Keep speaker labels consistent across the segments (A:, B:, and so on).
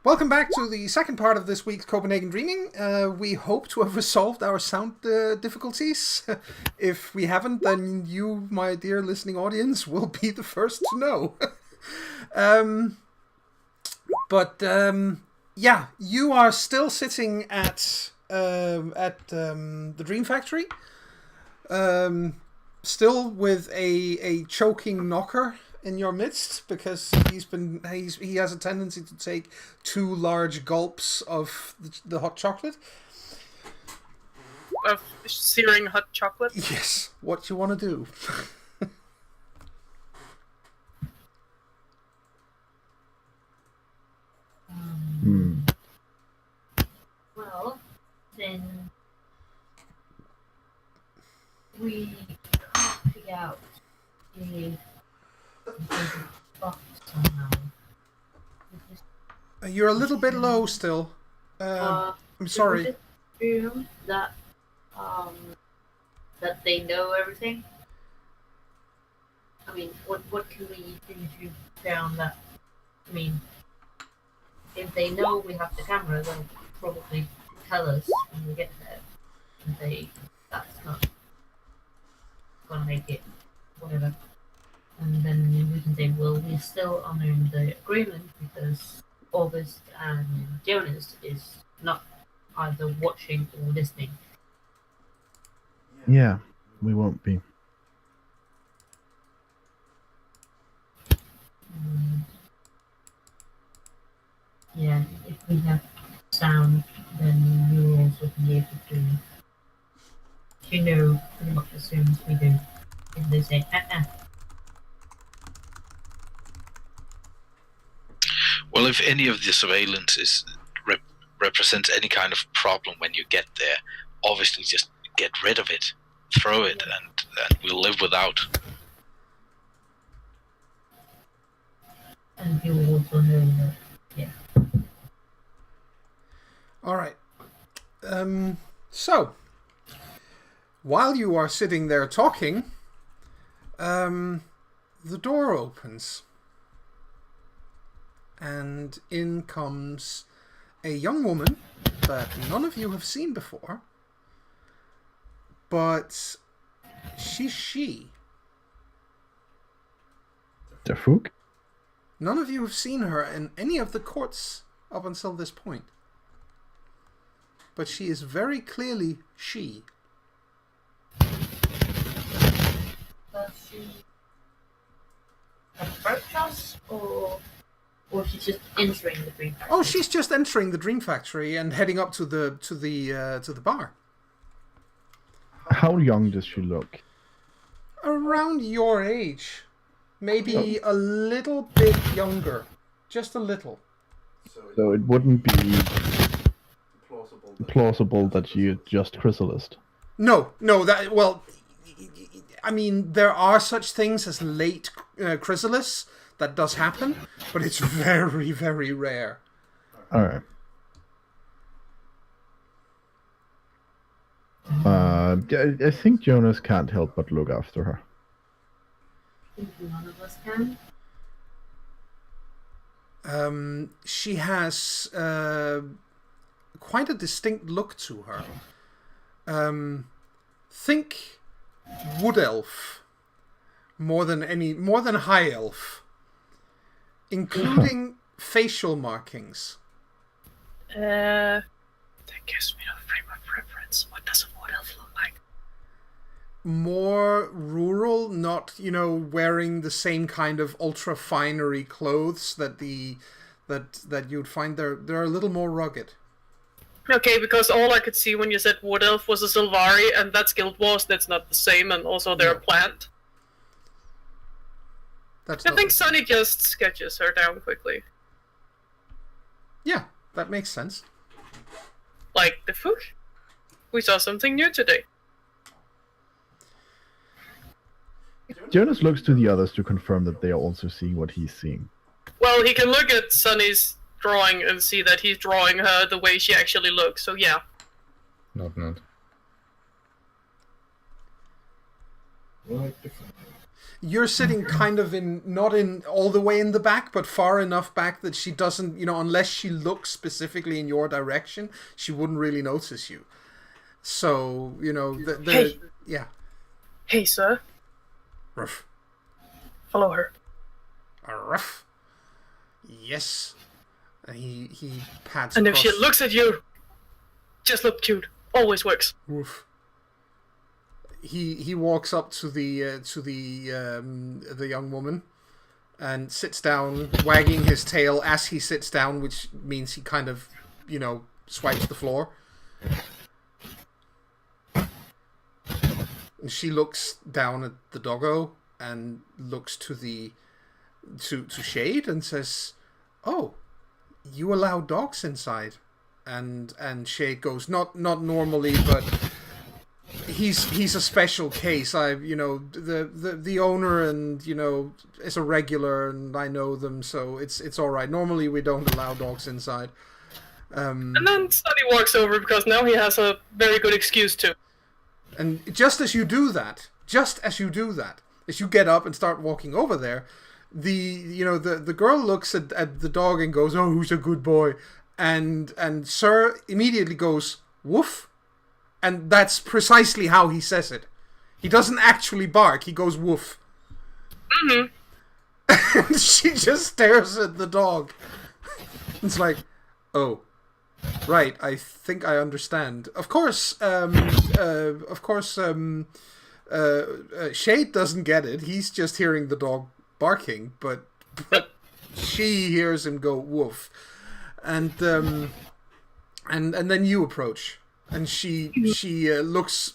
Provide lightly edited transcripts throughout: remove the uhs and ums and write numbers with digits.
A: Welcome back to the second part of this week's Copenhagen Dreaming. We hope to have resolved our sound difficulties. If we haven't, then you, my dear listening audience, will be the first to know. Yeah, you are still sitting at the Dream Factory, still with a choking knocker in your midst, because he has a tendency to take 2 large gulps of the hot chocolate.
B: Of searing hot chocolate?
A: Yes, what you want to do?
C: Well, then we can't figure out if there's a box somehow.
A: You're a little bit low still. I'm sorry.
C: Is it true that that they know everything? I mean, what can we do to found that? I mean, if they know we have the camera, they'll probably tell us when we get there. And that's not gonna make it, whatever. And then we can say, well, we're still honoring the agreement because August and Jonas is not either watching or listening.
D: Yeah, we won't be.
C: Yeah, if we have sound, then we will also be able to know pretty much as soon as we do. If they say,
E: Well, if any of the surveillance represents any kind of problem when you get there, obviously just get rid of it, throw it, and we'll live without.
C: And you will also know that, yeah.
A: Alright. So, while you are sitting there talking, the door opens. And in comes a young woman that none of you have seen before. But she's she.
D: Der Fug?
A: None of you have seen her in any of the courts up until this point. But she is very clearly she.
C: Does she approach us, or she's just entering the Dream Factory?
A: Oh, she's just entering the Dream Factory and heading up to the bar.
D: How young does she look?
A: Around your age. Maybe a little bit younger. Just a little.
D: So it wouldn't be plausible that you just chrysalis.
A: No, I mean, there are such things as late chrysalis. That does happen, but it's very, very rare.
D: Alright. I think Jonas can't help but look after her.
C: I think none of us can.
A: She has quite a distinct look to her. Think wood elf more than high elf, including facial markings.
B: That gives me no frame of reference. What does a wood elf look like?
A: More rural, not, wearing the same kind of ultra finery clothes that you'd find there. They're a little more rugged.
B: Okay, because all I could see when you said wood elf was a Sylvari, and that's Guild Wars. That's not the same, and also they're a plant. I think Sunny just sketches her down quickly.
A: Yeah, that makes sense.
B: Like the Fook. We saw something new today.
D: Jonas looks to the others to confirm that they are also seeing what he's seeing.
B: Well, he can look at Sunny's drawing and see that he's drawing her the way she actually looks, so yeah.
F: Not.
A: you're sitting kind of not in all the way in the back, but far enough back that she doesn't, unless she looks specifically in your direction, she wouldn't really notice you. So,
B: Hey.
A: yeah.
B: Hey, sir.
A: Ruff.
B: Follow her.
A: Ruff. Yes. And he pats
B: And if
A: across.
B: she looks at you, just look cute. Always works.
A: Woof. He walks up to the young woman and sits down, wagging his tail as he sits down, which means he kind of, swipes the floor. And she looks down at the doggo and looks to Shade and says, "Oh, you allow dogs inside?" And Shade goes, not normally, but he's a special case. The owner and is a regular, and I know them, so it's all right. Normally we don't allow dogs inside.
B: And then Sonny walks over because now he has a very good excuse to.
A: And just as you do that, as you get up and start walking over there, the girl looks at the dog and goes, "Oh, who's a good boy?" And Sir immediately goes, "Woof." And that's precisely how he says it. He doesn't actually bark, he goes woof.
B: Mm-hmm.
A: And she just stares at the dog. It's like, oh, right, I think I understand. Of course, Shade doesn't get it. He's just hearing the dog barking, but she hears him go woof. And then you approach. And she looks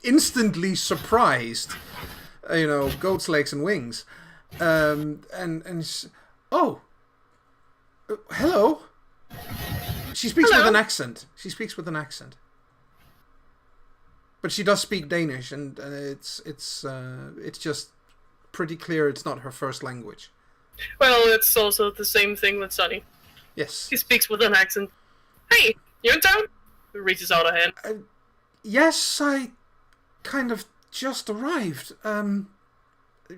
A: instantly surprised, goat's legs and wings, and oh, hello. She speaks with an accent. But she does speak Danish, and it's just pretty clear it's not her first language.
B: Well, it's also the same thing with Sonny.
A: Yes.
B: He speaks with an accent. Hey, you in town? He reaches out a hand.
A: Yes, I kind of just arrived.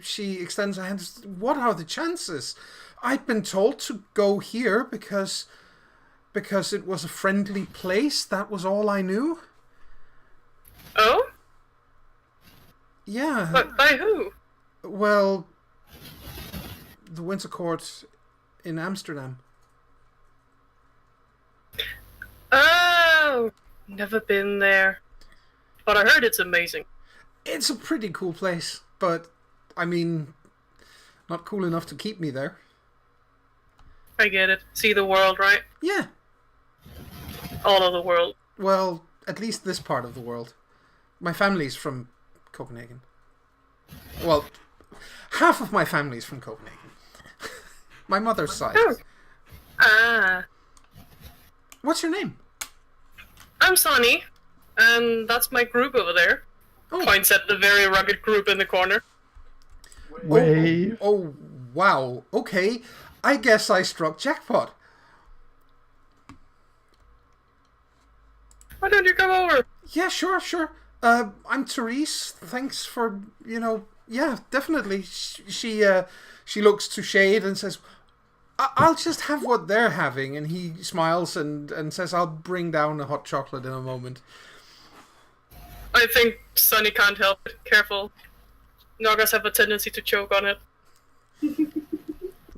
A: She extends her hand. What are the chances? I'd been told to go here because it was a friendly place. That was all I knew.
B: Oh?
A: Yeah.
B: But by who?
A: Well, the Winter Court in Amsterdam.
B: Oh, never been there. But I heard it's amazing.
A: It's a pretty cool place, but, I mean, not cool enough to keep me there.
B: I get it. See the world, right?
A: Yeah.
B: All of the world.
A: Well, at least this part of the world. My family's from Copenhagen. Well, half of my family's from Copenhagen. My mother's side.
B: Oh. Ah.
A: What's your name?
B: I'm Sonny, and that's my group over there.
A: Oh.
B: Points at the very rugged group in the corner.
D: Wave.
A: Oh, wow. Okay. I guess I struck jackpot.
B: Why don't you come over?
A: Yeah, sure. I'm Therese. Thanks for, yeah, definitely. She looks to Shade and says, I'll just have what they're having. And he smiles and says, I'll bring down a hot chocolate in a moment.
B: I think Sonny can't help it. Careful. Noggers have a tendency to choke on it.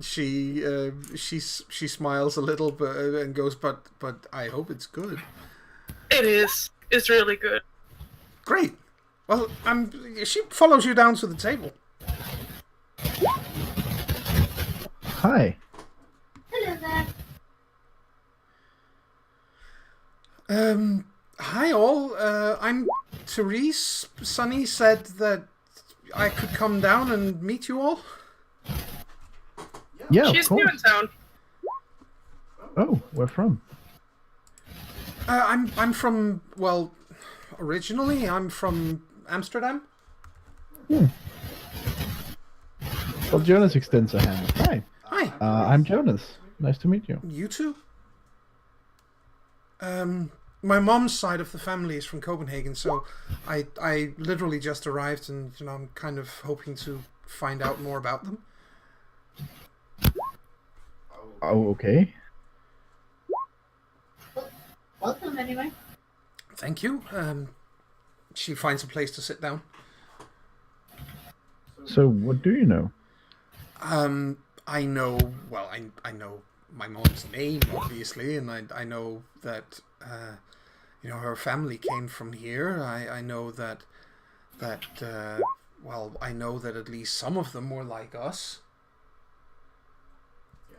A: She smiles a little bit and goes, but I hope it's good.
B: It is. It's really good.
A: Great. Well, she follows you down to the table.
D: Hi.
C: Hello there.
A: Hi all. I'm Therese. Sonny said that I could come down and meet you all.
D: Yeah,
B: She's
D: of
B: new in
D: course.
B: town.
D: Oh, where from?
A: I'm from, well, originally I'm from Amsterdam.
D: Well, Jonas extends a hand. Hi.
A: Hi.
D: I'm Jonas. Nice to meet you.
A: You two? My mom's side of the family is from Copenhagen, so I literally just arrived, and I'm kind of hoping to find out more about them.
D: Oh, okay.
C: Welcome anyway.
A: Thank you. She finds a place to sit down.
D: So, what do you know?
A: I know. Well, I know my mom's name, obviously, and I know that her family came from here. I know that I know that at least some of them were like us.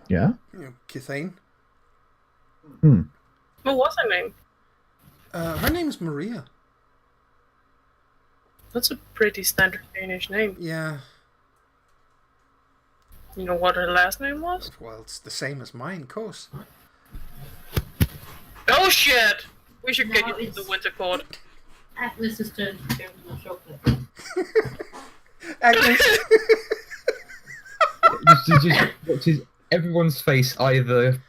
D: Yeah?
A: Kithane.
B: What was her name?
A: Her name's Maria.
B: That's a pretty standard Danish name.
A: Yeah.
B: You know what her last name was?
A: Well, it's the same as mine, of course.
B: Oh shit! We should get
C: No,
B: you to the
C: it's-
B: winter court.
C: Atlas's turn to go for the chocolate.
A: Agnes.
F: just watches everyone's face either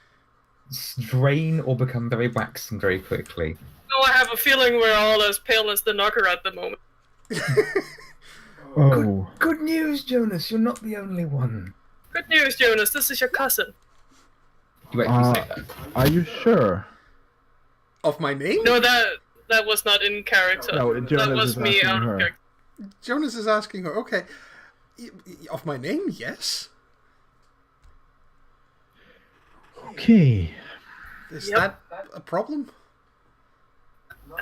F: drain or become very waxen very quickly.
B: No, I have a feeling we're all as pale as the knocker at the moment.
D: Oh.
F: Good news, Jonas. You're not the only one.
B: Good news, Jonas. This is your cousin.
F: You actually say that.
D: Are you sure?
A: Of my name?
B: No, that was not in character.
D: No,
B: that
D: Jonas
B: was
D: is
B: me
D: asking
B: out
D: her.
B: of character.
A: Jonas is asking her. Okay. Of my name? Yes.
D: Okay.
A: Is
B: Yep.
A: that a problem?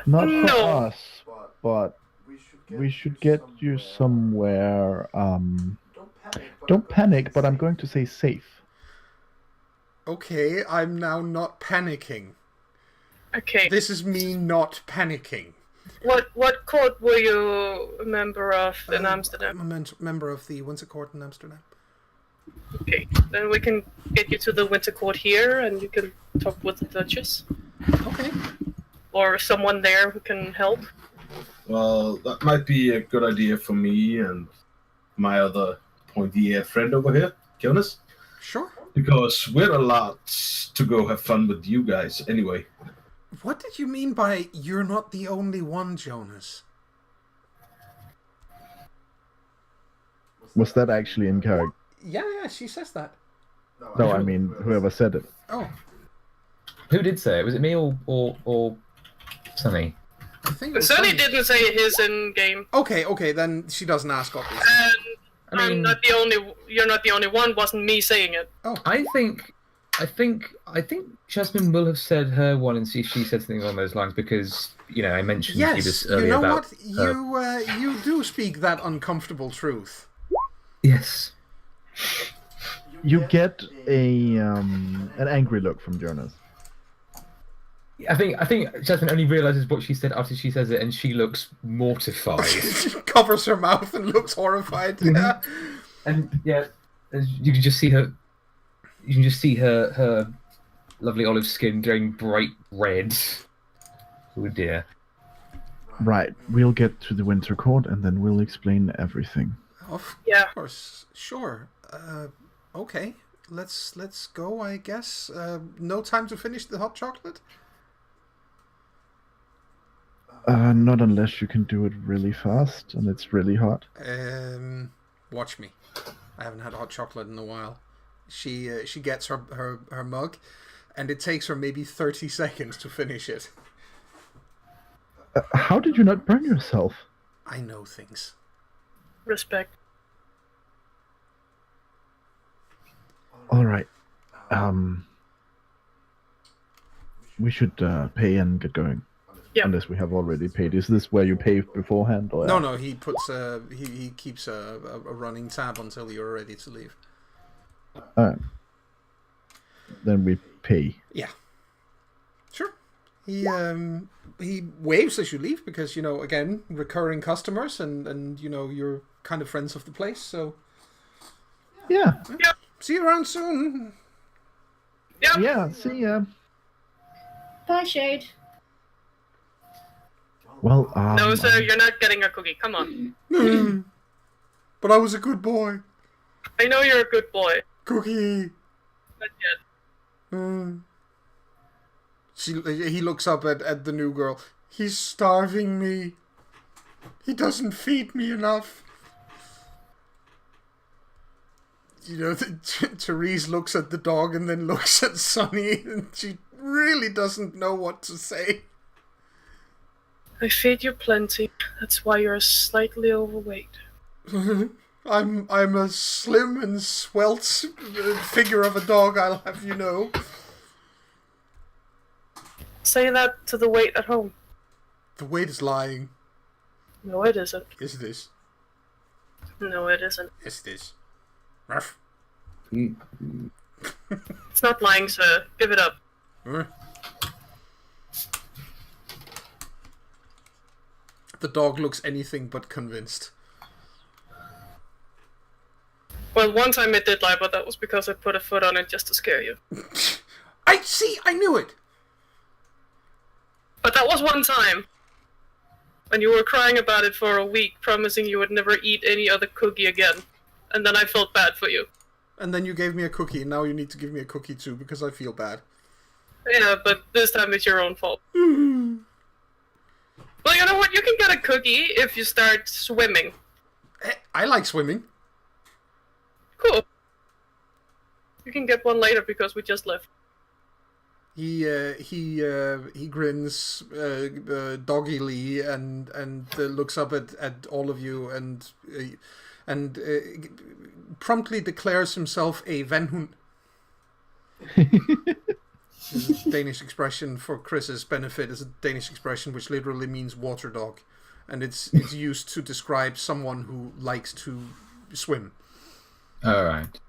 D: Not for
B: No.
D: us, but we should get you somewhere. Don't panic, but I'm going to say safe.
A: Okay, I'm now not panicking.
B: Okay.
A: This is me not panicking.
B: What court were you a member of in Amsterdam?
A: I'm a member of the Winter Court in Amsterdam.
B: Okay, then we can get you to the winter court here, and you can talk with the Duchess
A: Okay.
B: or someone there who can help.
G: Well, that might be a good idea for me and my other pointy-eared friend over here, Jonas,
A: Sure.
G: because we're allowed to go have fun with you guys anyway.
A: What did you mean by you're not the only one, Jonas?
D: Was that actually in character?
A: Yeah, she says that.
D: No, I mean whoever said it.
A: Oh,
F: Who did say it? Was it me or Sunny?
A: I think it was
B: Sonny
A: Sunny.
B: didn't say his in game,
A: Okay, then she doesn't ask, obviously.
B: and
F: I mean-
B: I'm not the only. You're not the only one. Wasn't me saying it.
F: I think Jasmine will have said her one, and see if she said something along those lines because I mentioned to you
A: Yes,
F: this
A: you
F: earlier
A: know
F: about
A: what? You do speak that uncomfortable truth.
F: yes.
D: You get an angry look from Jonas.
F: I think Jasmine only realizes what she said after she says it, and she looks mortified.
A: She covers her mouth and looks horrified. Yeah.
F: And you can just see her. You can just see her lovely olive skin turning bright red. Oh dear.
D: Right, we'll get to the Winter Court and then we'll explain everything.
A: Of
B: Yeah.
A: course. Sure. Okay. Let's go, I guess. No time to finish the hot chocolate?
D: Not unless you can do it really fast and it's really hot.
A: Watch me. I haven't had hot chocolate in a while. She gets her mug, and it takes her maybe 30 seconds to finish it.
D: How did you not burn yourself?
A: I know things.
B: Respect.
D: All right. We should pay and get going.
B: Yeah.
D: Unless we have already paid. Is this where you pay beforehand? Or
A: No. He puts he keeps a running tab until you're ready to leave.
D: Alright. Then we pay.
A: Yeah. Sure. He waves as you leave because again recurring customers and you're kind of friends of the place. So
D: Yeah.
A: see you around soon.
B: Yep.
D: Yeah. See ya.
C: Bye, Shade.
D: Well,
B: No, sir, you're not getting a cookie. Come on.
A: But I was a good boy.
B: I know you're a good boy.
A: Cookie.
B: Not yet.
A: He looks up at the new girl. He's starving me. He doesn't feed me enough. You know, Therese looks at the dog and then looks at Sonny, and she really doesn't know what to say.
B: I feed you plenty. That's why you're slightly overweight.
A: I'm a slim and svelte figure of a dog, I'll have you know.
B: Say that to the weight at home.
A: The weight is lying.
B: No, it isn't.
A: Yes, it is.
B: No, it isn't.
A: Yes, it is. Ruff.
B: It's not lying, sir. Give it up.
A: The dog looks anything but convinced.
B: Well, one time it did lie, but that was because I put a foot on it just to scare you.
A: I knew it!
B: But that was one time. When you were crying about it for a week, promising you would never eat any other cookie again. And then I felt bad for you.
A: And then you gave me a cookie, and now you need to give me a cookie too, because I feel bad.
B: Yeah, but this time it's your own fault. Well, you know what? You can get a cookie if you start swimming.
A: I like swimming.
B: Cool. You can get one later because we just left.
A: He grins doggily and looks up at all of you and promptly declares himself a venhund. Danish expression for Chris's benefit is a Danish expression which literally means water dog, and it's used to describe someone who likes to swim.
F: All right.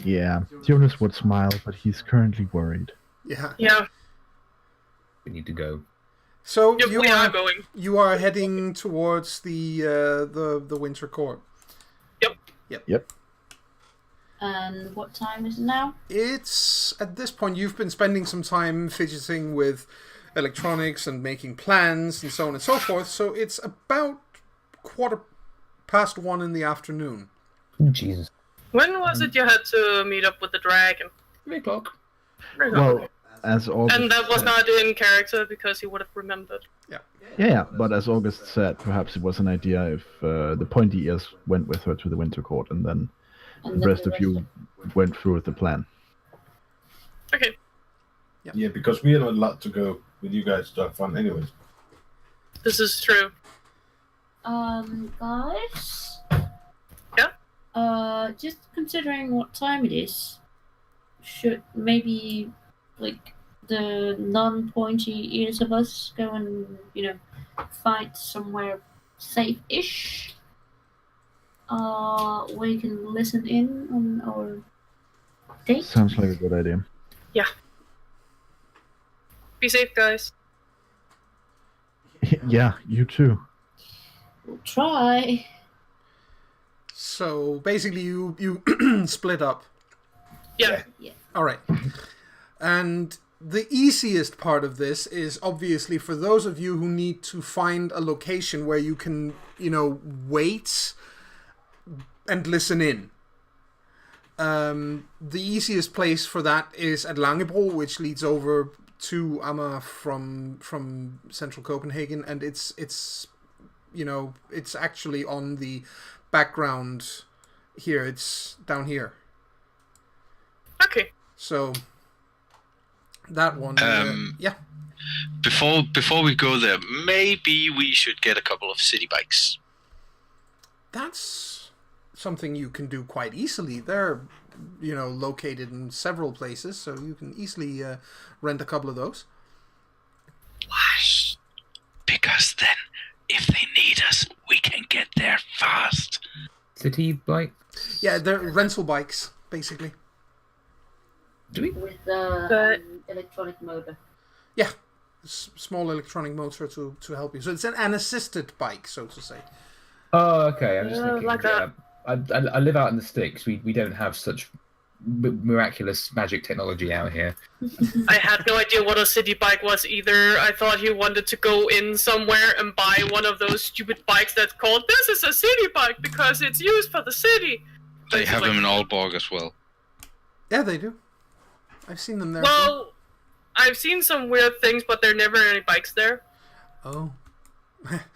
D: Yeah, Jonas would smile, but he's currently worried.
B: Yeah.
F: We need to go.
A: So
B: Yep, we are going.
A: You are heading towards the winter court.
C: And what time is it now?
A: It's, at this point, you've been spending some time fidgeting with electronics and making plans and so on and so forth, so it's about 1:15 in the afternoon.
F: Oh, Jesus.
B: When was it you had to meet up with the dragon?
F: 3 o'clock.
D: Well, as August
B: And that was
D: said,
B: not in character because he would have remembered.
D: Yeah, but as August said, perhaps it was an idea if the pointy ears went with her to the winter court, and then the rest of you went through with the plan.
B: Okay.
G: Yeah, because we are not allowed to go with you guys to have fun anyways.
B: This is true.
C: Guys?
B: Yeah?
C: Just considering what time it is, should maybe, like, the non-pointy ears of us go and, fight somewhere safe-ish? We can listen in on our date?
D: Sounds like a good idea.
B: Yeah. Be safe, guys.
D: Yeah, you too.
C: We'll try.
A: So basically, you split up.
B: Yeah.
A: All right. And the easiest part of this is obviously for those of you who need to find a location where you can, wait and listen in. The easiest place for that is at Langebro, which leads over to Amager from central Copenhagen, and it's actually on the background here. It's down here.
B: Okay.
A: So that one, yeah.
E: Before we go there, maybe we should get a couple of city bikes.
A: That's something you can do quite easily. They're, located in several places, so you can easily rent a couple of those.
E: Why? Because then, if they need us, we can get there fast.
F: City bike?
A: Yeah, they're rental bikes, basically.
F: Do we?
C: With
B: But-
C: electronic motor.
A: Yeah, small electronic motor to help you. So it's an assisted bike, so to say.
F: Oh, okay. I'm just thinking.
B: like that.
F: I live out in the sticks. We don't have such miraculous magic technology out here.
B: I had no idea what a city bike was either. I thought he wanted to go in somewhere and buy one of those stupid bikes that's called, this is a city bike because it's used for the city. But
E: They
B: it's
E: have
B: like,
E: them in Aalborg as well.
A: Yeah, they do. I've seen them there.
B: Well, I've seen some weird things, but there are never any bikes there.
A: Oh.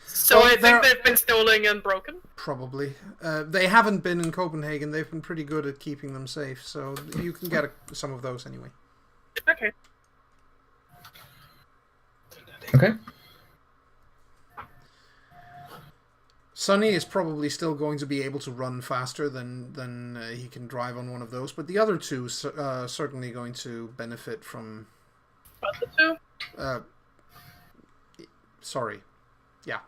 B: So
A: Well,
B: I think they've been stolen and broken.
A: Probably. They haven't been in Copenhagen. They've been pretty good at keeping them safe, so you can get some of those anyway.
B: Okay.
F: Okay.
A: Sonny is probably still going to be able to run faster than he can drive on one of those, but the other two certainly going to benefit from...
B: What, the two?
A: Sorry. Yeah.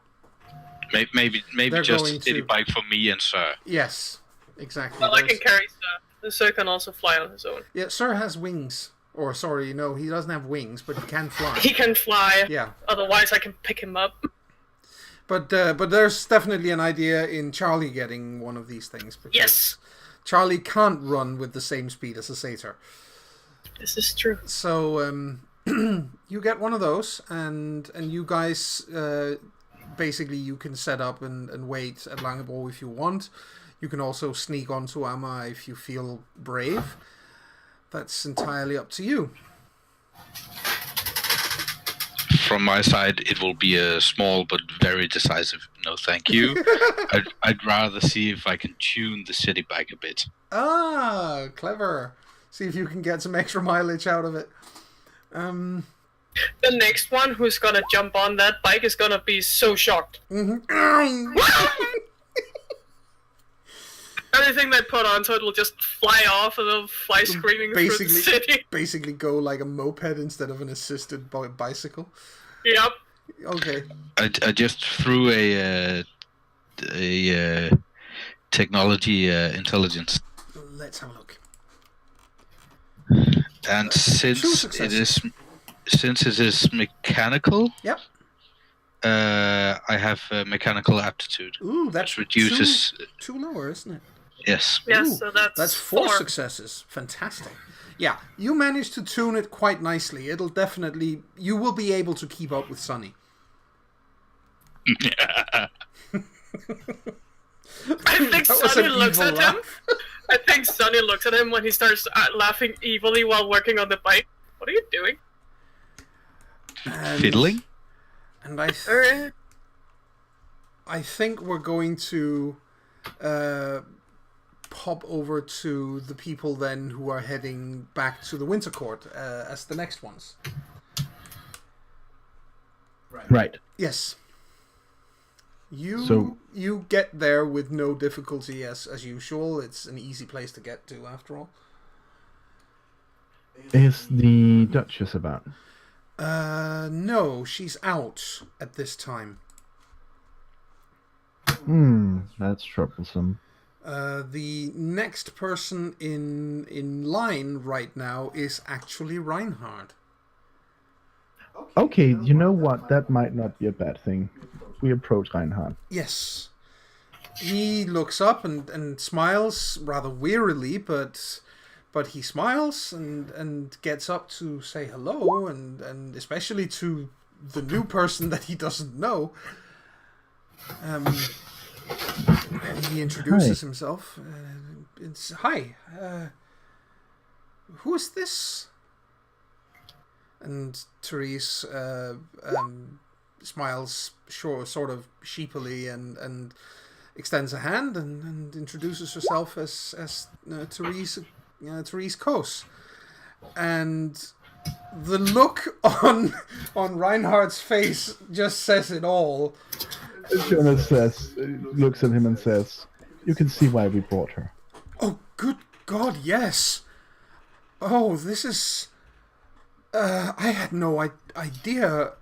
E: Maybe
A: They're
E: just
A: going
E: a city
A: to-
E: bike for me and Sir.
A: Yes, exactly.
B: Well, I can
A: There's-
B: carry Sir. The Sir can also fly on his own.
A: Yeah, Sir has wings. Or, sorry, no, he doesn't have wings, but he can fly.
B: He can fly.
A: Yeah.
B: Otherwise, I can pick him up.
A: But there's definitely an idea in Charlie getting one of these things. Because
B: Yes.
A: Charlie can't run with the same speed as a satyr.
B: This is true.
A: So you get one of those, and you guys basically you can set up and wait at Langebro if you want. You can also sneak onto Amma if you feel brave. That's entirely up to you.
E: From my side, it will be a small but very decisive no thank you. I'd rather see if I can tune the city bike a bit.
A: Ah, clever. See if you can get some extra mileage out of it.
B: The next one who's gonna jump on that bike is gonna be so shocked. Everything they put onto it will just fly off and they'll fly screaming through the city.
A: Basically go like a moped instead of an assisted bicycle.
B: Yep.
A: Okay.
E: I just threw a technology intelligence,
A: Let's have a look.
E: and
A: Two
E: since it is mechanical,
A: Yep.
E: I have mechanical aptitude,
A: Ooh, that's
E: which reduces.
A: two lower, isn't it?
E: Yes.
B: Yes,
A: Ooh,
B: so that's
A: four successes. Fantastic. Yeah, you managed to tune it quite nicely. It'll definitely... You will be able to keep up with Sonny.
B: I think
A: That was
B: Sonny
A: an
B: looks
A: evil
B: at him.
A: laugh.
B: I think Sonny looks at him when he starts laughing evilly while working on the bike. What are you doing?
A: And-
E: Fiddling?
A: And I think we're going to pop over to the people then who are heading back to the Winter Court as the next ones.
D: Right.
A: Yes.
D: So-
A: You get there with no difficulty as usual. It's an easy place to get to after all.
D: Is the Duchess about?
A: No, she's out at this time.
D: That's troublesome.
A: The next person in line right now is actually Reinhard.
D: Okay, you know what? That might not be a bad thing. We approach Reinhard.
A: Yes. He looks up and smiles rather wearily, but he smiles and gets up to say hello, and especially to the new person that he doesn't know. And he introduces himself. It's, hi. Who is this? And Therese smiles sort of sheepily and extends a hand and introduces herself as Therese Kos. And the look on Reinhardt's face just says it all.
D: Jonas looks at him and says, "You can see why we brought her."
A: Oh, good God, yes. Oh, this is... I had no idea.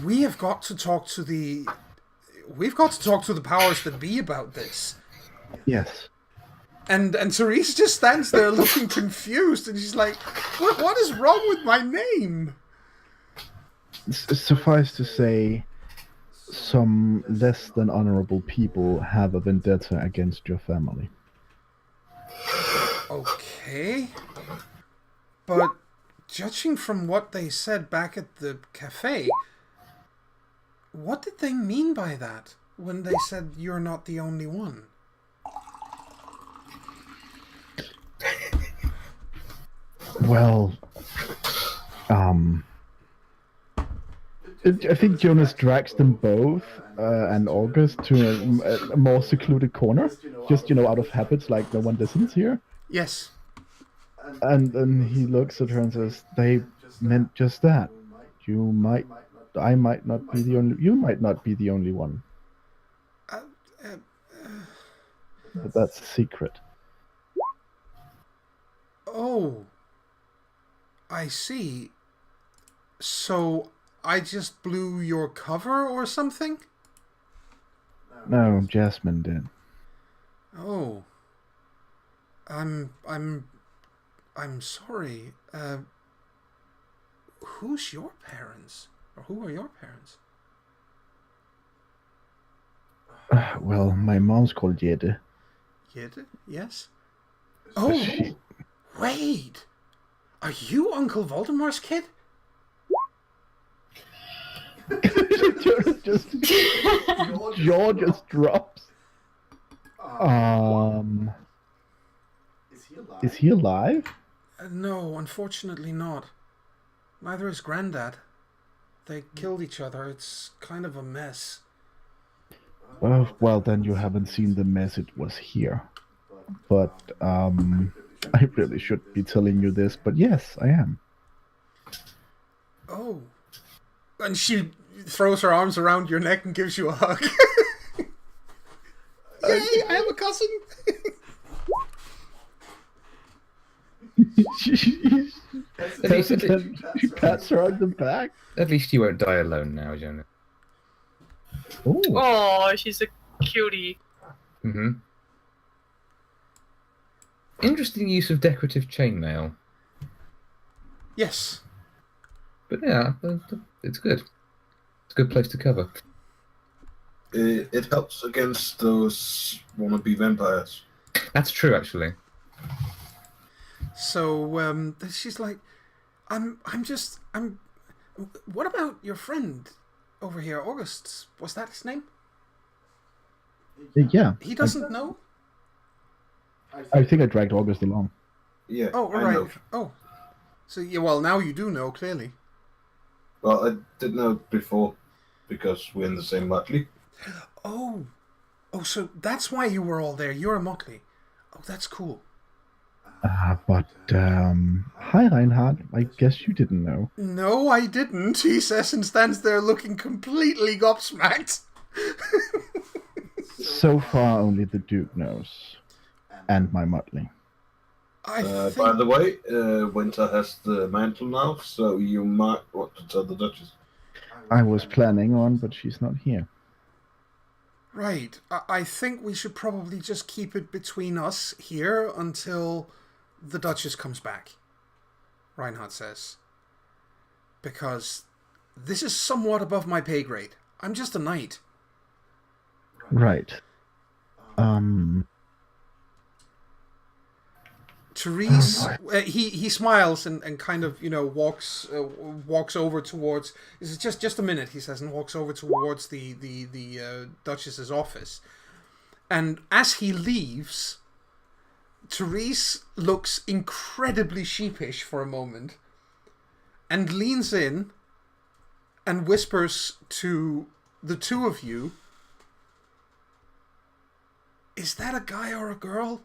A: We have got to talk to the... We've got to talk to the powers that be about this.
D: Yes.
A: And Therese just stands there looking confused, and she's like, what is wrong with my name?
D: Suffice to say, some less than honorable people have a vendetta against your family.
A: Okay. But judging from what they said back at the cafe, what did they mean by that when they said you're not the only one?
D: Well, I think Jonas drags them both and August to a more secluded corner, just out of habits, like no one listens here.
A: Yes.
D: And then he looks at her and says, "They meant just that. You might not be the only one. But that's a secret."
A: Oh, I see. So I just blew your cover or something?
D: No, Jasmine did.
A: Oh. I'm sorry. Who's your parents? Or who are your parents?
D: Well, my mom's called Jette.
A: Jette? Yes? Oh, wait! Are you Uncle Voldemort's kid?
D: Jaw just drops. Is he alive?
A: No, unfortunately not. Neither is Granddad. They killed each other. It's kind of a mess.
D: Well, then you haven't seen the mess it was here. But, I really should be telling you this, but yes, I am.
A: Oh. And she throws her arms around your neck and gives you a hug. Yay, I have a cousin!
D: She pats her on the back.
F: At least you won't die alone now, Jonah.
B: Oh, she's a cutie.
F: Mm-hmm. Interesting use of decorative chainmail.
A: Yes.
F: But yeah, it's good. It's a good place to cover.
G: It helps against those wannabe vampires.
F: That's true, actually.
A: So, she's like, what about your friend over here, August? Was that his name?
D: Yeah.
A: He doesn't know?
D: I think I dragged August along.
G: Yeah.
A: Oh, all right. Oh. So, yeah, well, now you do know, clearly.
G: Well, I didn't know before, because we're in the same motley.
A: Oh, so that's why you were all there. You're a motley. Oh, that's cool.
D: Hi, Reinhard. I guess you didn't know.
A: No, I didn't, he says, and stands there looking completely gobsmacked.
D: So far, only the Duke knows. And my motley.
G: By the way, Winter has the mantle now, so you might want to tell the Duchess.
D: I was planning on, but she's not here.
A: Right. I think we should probably just keep it between us here until the Duchess comes back, Reinhard says. Because this is somewhat above my pay grade. I'm just a knight.
D: Right.
A: Therese, he smiles and kind of, walks over towards. It's just a minute, he says, and walks over towards the Duchess's office. And as he leaves, Therese looks incredibly sheepish for a moment, and leans in, and whispers to the two of you, "Is that a guy or a girl?"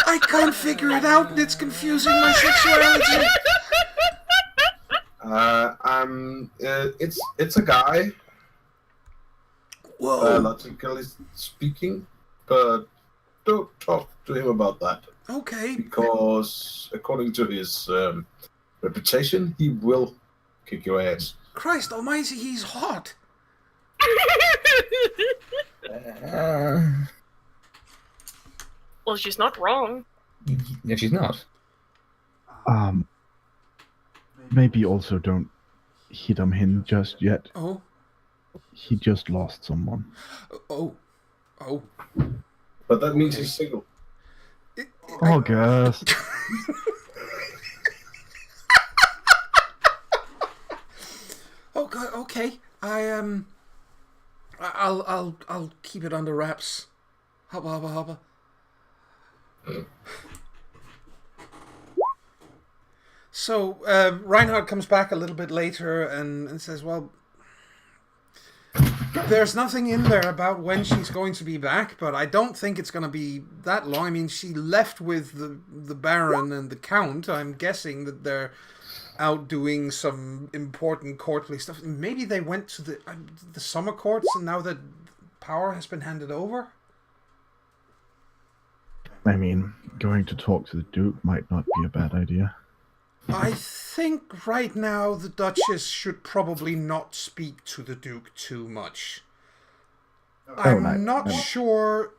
A: I can't figure it out, and it's confusing my sexuality.
G: It's a guy.
A: Whoa.
G: Logically speaking, but don't talk to him about that.
A: Okay.
G: Because according to his reputation, he will kick your ass.
A: Christ almighty, he's hot.
B: Well, she's not wrong.
F: Yeah, she's not.
D: Maybe also don't hit on him just yet.
A: Oh.
D: He just lost someone.
A: Oh.
G: But that means he's single.
D: August.
A: Okay. I'll keep it under wraps. Hubba. So Reinhard comes back a little bit later and says, well, there's nothing in there about when she's going to be back, but I don't think it's going to be that long. I mean, she left with the Baron and the Count. I'm guessing that they're out doing some important courtly stuff. Maybe they went to the summer courts, and now that power has been handed over?
D: I mean, going to talk to the Duke might not be a bad idea.
A: I think right now the Duchess should probably not speak to the Duke too much. I'm not sure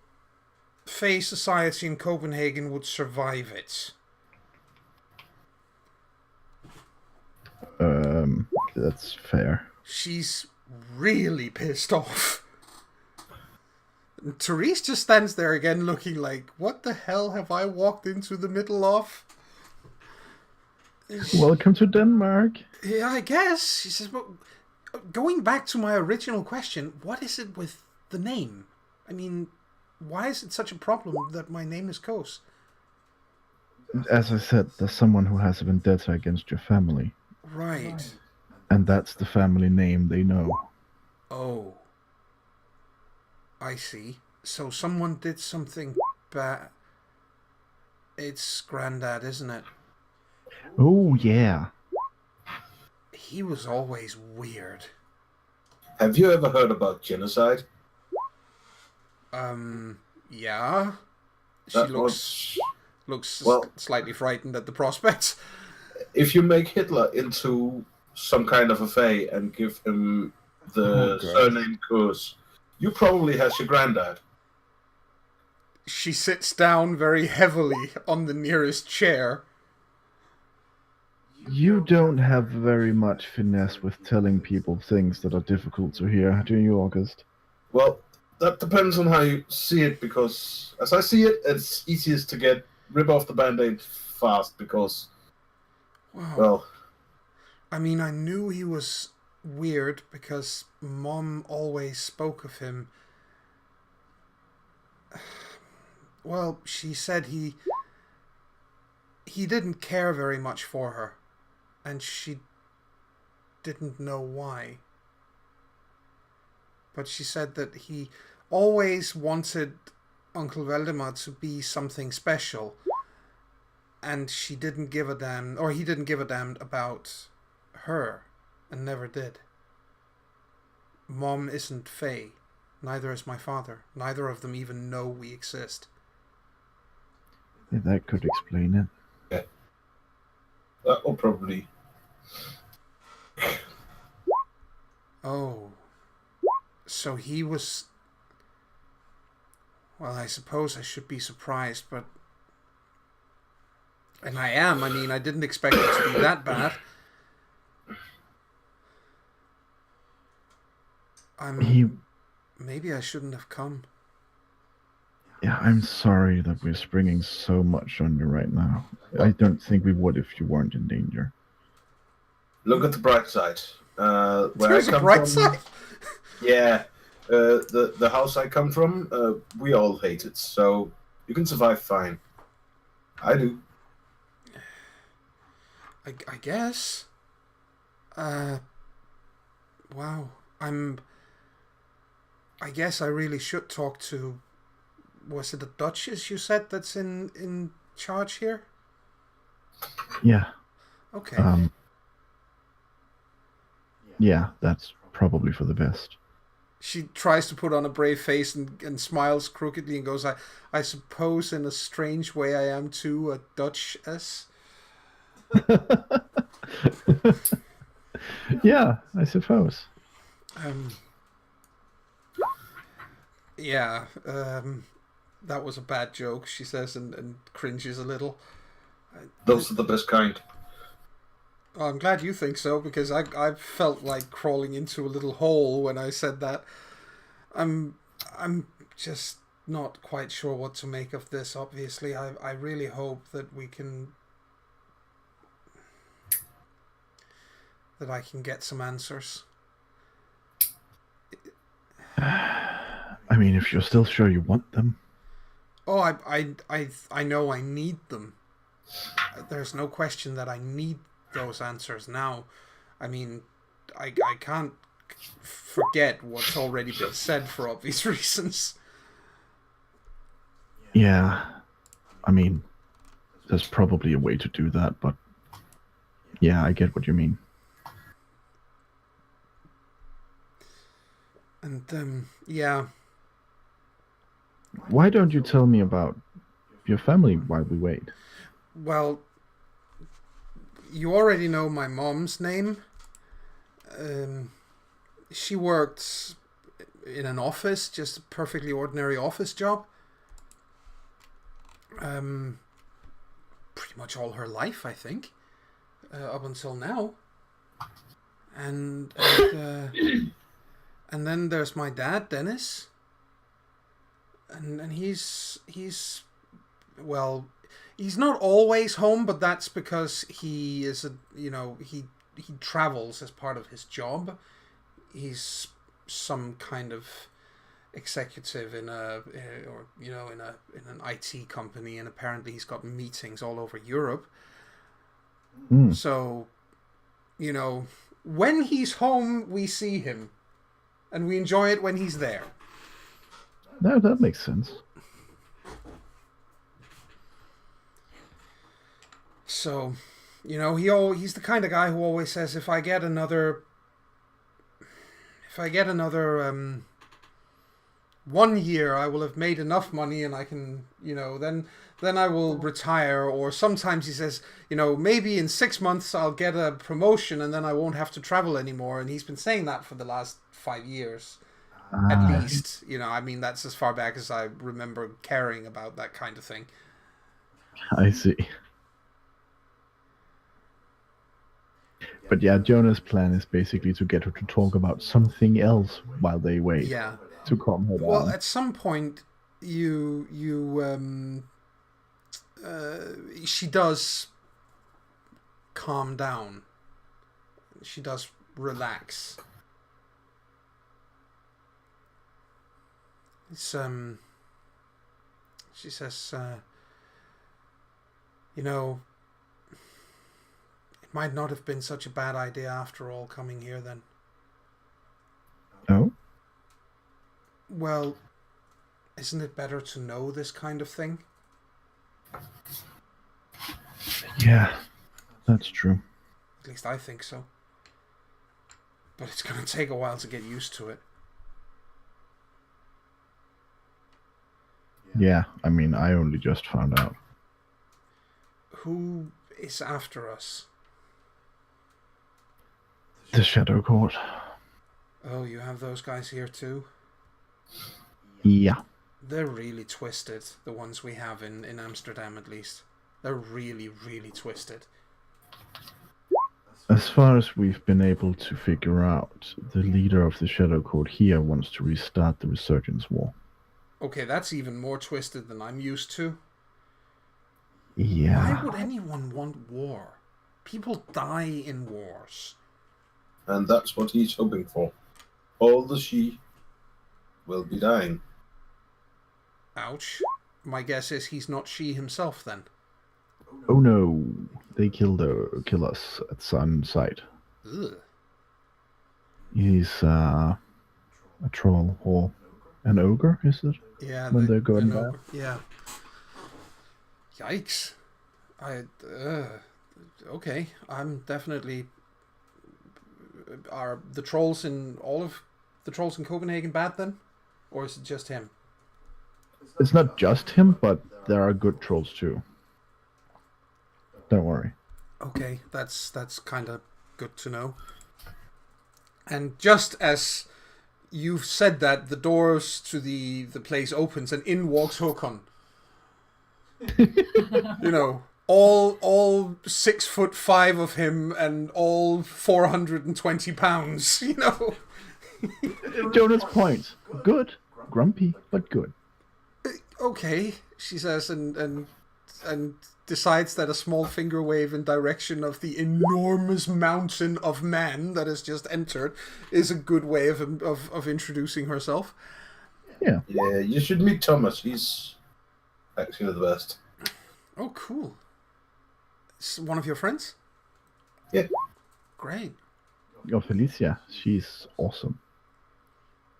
A: Fey society in Copenhagen would survive it.
D: That's fair.
A: She's really pissed off. And Therese just stands there again looking like, what the hell have I walked into the middle of?
D: Welcome to Denmark.
A: Yeah, I guess. She says, well, going back to my original question, what is it with the name? I mean, why is it such a problem that my name is Kos?
D: As I said, there's someone who has a vendetta against your family.
A: Right.
D: And that's the family name they know.
A: Oh. I see. So someone did something bad. It's Grandad, isn't it?
D: Oh, yeah.
A: He was always weird.
G: Have you ever heard about genocide?
A: Yeah. She looks slightly frightened at the prospect.
G: If you make Hitler into some kind of a Fey and give him the surname Kurs, you probably has your granddad.
A: She sits down very heavily on the nearest chair.
D: You don't have very much finesse with telling people things that are difficult to hear, do you, August?
G: Well, that depends on how you see it, because as I see it, it's easiest to rip off the band-aid fast, because, well...
A: I mean, I knew he was weird because Mom always spoke of him. Well, she said he didn't care very much for her, and she didn't know why. But she said that he always wanted Uncle Valdemar to be something special, and she didn't give a damn, or he didn't give a damn about her, and never did. Mom isn't Fey. Neither is my father. Neither of them even know we exist.
D: Yeah, that could explain it.
G: Yeah. That will probably...
A: Oh. So he was... Well, I suppose I should be surprised, but... And I am. I mean, I didn't expect it to be that bad. Maybe I shouldn't have come.
D: Yeah, I'm sorry that we're springing so much on you right now. I don't think we would if you weren't in danger.
G: Look at the bright side.
A: There's a bright side?
G: Yeah. The house I come from, we all hate it, so you can survive fine. I do.
A: I guess. Wow. I guess I really should talk to... Was it the Duchess you said that's in charge here?
D: Yeah.
A: Okay.
D: Yeah, that's probably for the best.
A: She tries to put on a brave face and smiles crookedly and goes, I suppose in a strange way I am too a Duchess.
D: Yeah, I suppose.
A: Yeah, that was a bad joke, she says, and cringes a little.
G: Those are the best kind.
A: Oh, I'm glad you think so, because I felt like crawling into a little hole when I said that. I'm just not quite sure what to make of this, obviously. I really hope that that I can get some answers.
D: I mean, if you're still sure you want them.
A: Oh, I know I need them. There's no question that I need those answers now. I mean, I can't forget what's already been said for obvious reasons.
D: Yeah. I mean, there's probably a way to do that, but yeah, I get what you mean.
A: And, yeah.
D: Why don't you tell me about your family while we wait?
A: Well, you already know my mom's name. She worked in an office, just a perfectly ordinary office job. Pretty much all her life, I think, up until now. And then there's my dad, Dennis. And he's well, he's not always home, but that's because he is he travels as part of his job. He's some kind of executive in an IT company, and apparently he's got meetings all over Europe. So, when he's home, we see him, and we enjoy it when he's there.
D: No, that makes sense.
A: So, he's the kind of guy who always says, if I get another 1 year, I will have made enough money, and I can, then I will retire. Or sometimes he says, maybe in 6 months I'll get a promotion, and then I won't have to travel anymore. And he's been saying that for the last 5 years. At least, that's as far back as I remember caring about that kind of thing.
D: I see. But yeah, Jonah's plan is basically to get her to talk about something else while they wait.
A: Yeah.
D: To calm her down.
A: Well, at some point, she does calm down. She does relax. It's she says, it might not have been such a bad idea after all coming here then.
D: Oh?
A: Well, isn't it better to know this kind of thing?
D: Yeah, that's true.
A: At least I think so. But it's going to take a while to get used to it.
D: Yeah, I mean, I only just found out.
A: Who is after us?
D: The Shadow Court.
A: Oh, you have those guys here too?
D: Yeah.
A: They're really twisted, the ones we have in Amsterdam at least. They're really, really twisted.
D: As far as we've been able to figure out, the leader of the Shadow Court here wants to restart the Resurgence War.
A: Okay, that's even more twisted than I'm used to.
D: Yeah.
A: Why would anyone want war? People die in wars.
G: And that's what he's hoping for. All the she will be dying.
A: Ouch. My guess is he's not she himself then.
D: Oh no, they kill us at some site.
A: Ugh.
D: He's a troll or an ogre, is it?
A: Yeah.
D: When they're going bad.
A: Yeah. Yikes. Okay, I'm definitely... Are the trolls in Copenhagen bad then? Or is it just him?
D: It's not just him, but there are good trolls too. Don't worry.
A: Okay, that's kind of good to know. And just as you've said that, the doors to the place opens and in walks Håkon. All 6'5" of him and all 420 pounds.
D: Jonah's point. Good, grumpy, but good.
A: Okay, she says, and decides that a small finger wave in direction of the enormous mountain of man that has just entered is a good way of introducing herself.
D: Yeah.
G: Yeah, you should meet Thomas. He's actually the best.
A: Oh, cool. One of your friends?
G: Yeah.
A: Great.
D: Oh, Felicia, she's awesome.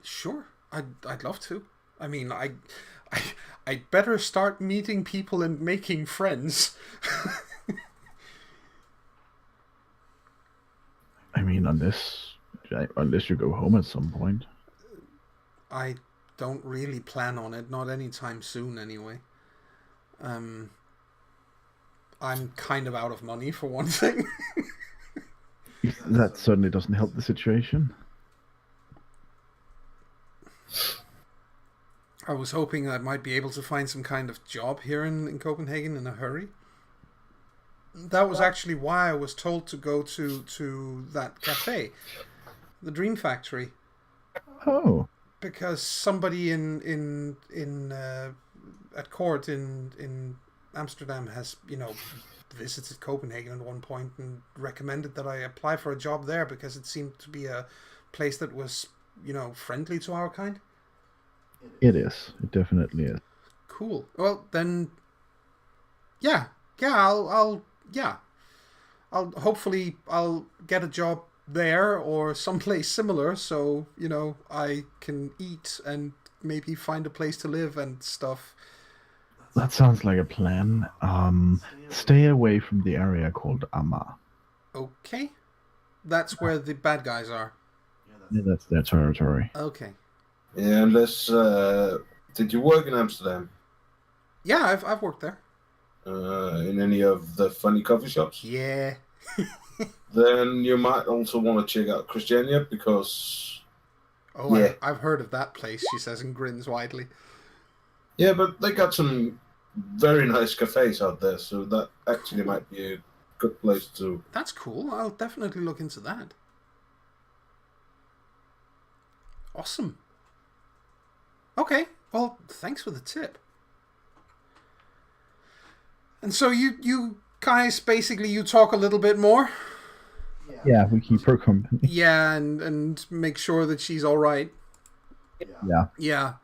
A: Sure, I'd love to. I mean, I'd better start meeting people and making friends.
D: I mean, unless you go home at some point.
A: I don't really plan on it, not anytime soon anyway. I'm kind of out of money for one thing.
D: That certainly doesn't help the situation.
A: I was hoping I might be able to find some kind of job here in Copenhagen in a hurry. That was actually why I was told to go to that cafe, the Dream Factory.
D: Oh.
A: Because somebody in at court in Amsterdam has, visited Copenhagen at one point and recommended that I apply for a job there because it seemed to be a place that was, friendly to our kind.
D: It is. It definitely is.
A: Cool. Well, then, I'll hopefully I'll get a job there or someplace similar, so I can eat and maybe find a place to live and stuff.
D: That sounds like a plan. Stay away from the area called Amma.
A: Okay, that's where the bad guys are.
D: Yeah, that's their territory.
A: Okay.
G: Yeah, unless did you work in Amsterdam?
A: Yeah, I've worked there.
G: In any of the funny coffee shops?
A: Yeah.
G: Then you might also want to check out Christiania because...
A: Oh,
G: yeah.
A: I've heard of that place, she says and grins widely.
G: Yeah, but they got some very nice cafes out there, so that actually might be a good place to...
A: That's cool. I'll definitely look into that. Awesome. Okay, well, thanks for the tip. And so you guys, basically, you talk a little bit more?
D: Yeah, we keep her company.
A: Yeah, and make sure that she's all right.
D: Yeah.
A: Yeah.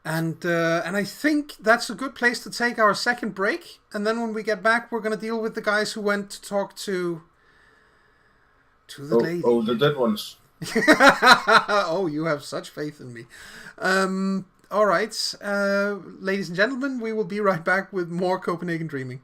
A: And I think that's a good place to take our second break. And then when we get back, we're going to deal with the guys who went to talk to the lady.
G: Oh, the dead ones.
A: Oh, you have such faith in me. All right. Ladies and gentlemen, we will be right back with more Copenhagen Dreaming.